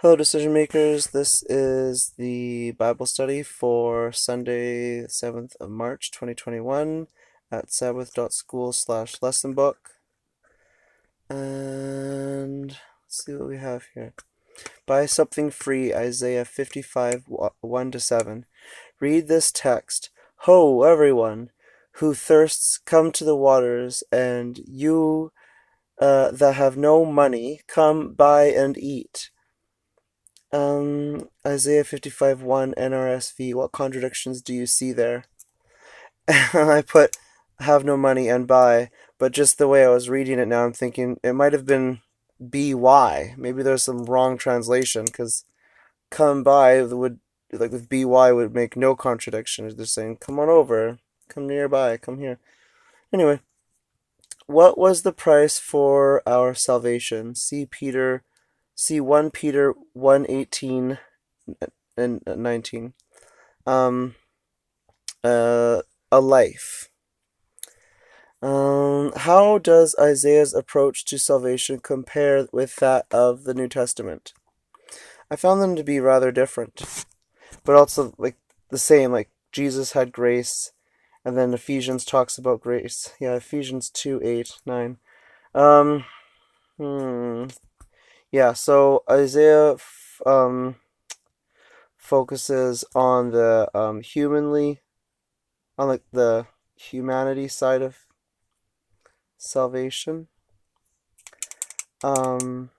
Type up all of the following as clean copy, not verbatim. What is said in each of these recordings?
Hello, decision makers. This is the Bible study for Sunday, 7th of March, 2021 at sabbath.school/lesson book. And let's see what we have here. Buy something free, Isaiah 55, 1-7. Read this text. Ho, everyone who thirsts, come to the waters, and you that have no money, come buy and eat. Isaiah 55:1 NRSV. What contradictions do you see there? I put have no money and buy, but just the way I was reading it now, I'm thinking it might have been BY. Maybe there's some wrong translation because come by would, like with BY, would make no contradiction. They're saying come on over, come nearby, come here. Anyway, what was the price for our salvation? See 1 Peter 1:18 and 19. Um, a life. How does Isaiah's approach to salvation compare with that of the New Testament? I found them to be rather different, but also like the same. Like Jesus had grace, and then Ephesians talks about grace. Yeah, Ephesians 2:8-9. Um, hmm. Yeah, so Isaiah focuses on the on like the humanity side of salvation. Um,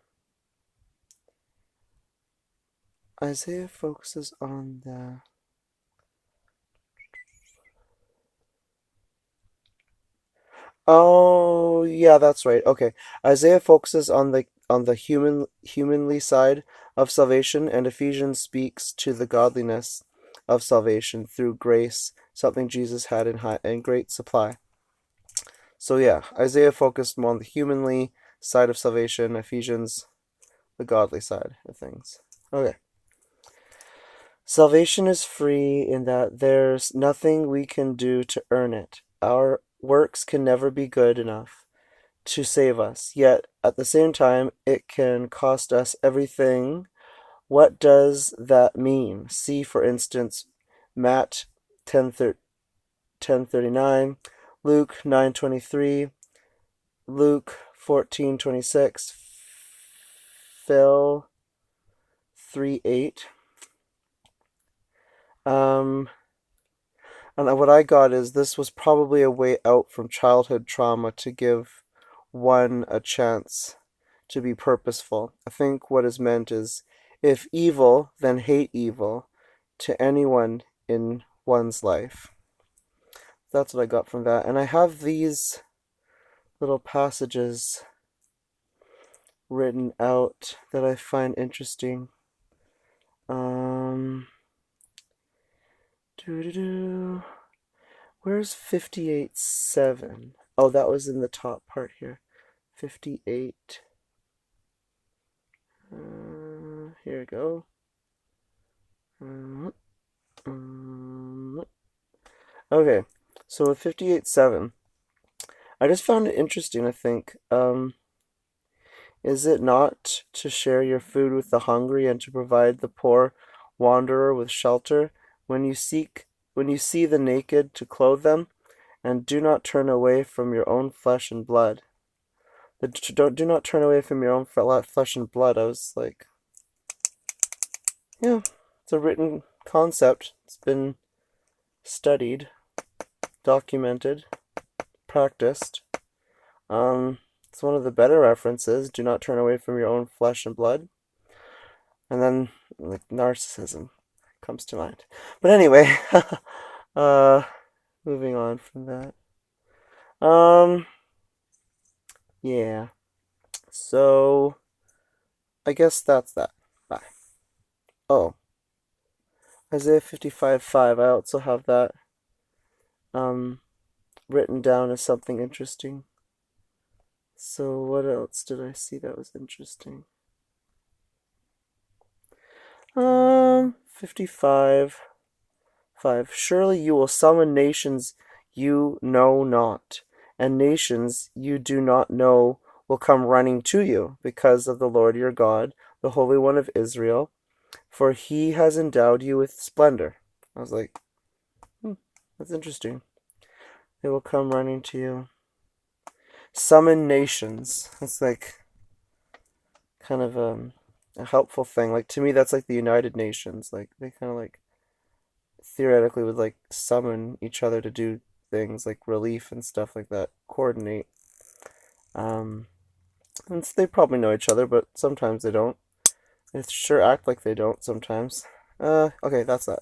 Isaiah focuses on the Oh, yeah, that's right. Okay. Isaiah focuses on the humanly side of salvation, and Ephesians speaks to the godliness of salvation through grace, something Jesus had in great supply. So yeah, Isaiah focused more on the humanly side of salvation, Ephesians the godly side of things. Okay. Salvation is free in that there's nothing we can do to earn it. Our works can never be good enough to save us, yet at the same time, it can cost us everything. What does that mean? See, for instance, Matt 10:39, Luke 9:23, Luke 14:26, Phil 3:8. And what I got is this was probably a way out from childhood trauma to give one a chance to be purposeful. I think what is meant is if evil, then hate evil to anyone in one's life. That's what I got from that. And I have these little passages written out that I find interesting. Where's 58:7? Oh, that was in the top part here. 58. Here we go. Okay, so with 58:7, I just found it interesting, I think. Is it not to share your food with the hungry and to provide the poor wanderer with shelter when you see the naked to clothe them, and do not turn away from your own flesh and blood? Do not turn away from your own flesh and blood. I was like, yeah, it's a written concept. It's been studied, documented, practiced. It's one of the better references. Do not turn away from your own flesh and blood. And then, like, narcissism comes to mind. But anyway, uh, moving on from that. Yeah. So, I guess that's that. Bye. Oh, Isaiah 55:5. I also have that um written down as something interesting. So what else did I see that was interesting? 55:5. Surely you will summon nations you know not, and nations you do not know will come running to you because of the Lord your God, the Holy One of Israel, for he has endowed you with splendor. I was like, that's interesting. They will come running to you. Summon nations. That's like kind of a helpful thing. Like to me, that's like the United Nations. Like they kind of like theoretically would like summon each other to do things like relief and stuff like that, coordinate. Um, and they probably know each other, but sometimes they don't. They sure act like they don't sometimes. Okay, that's that.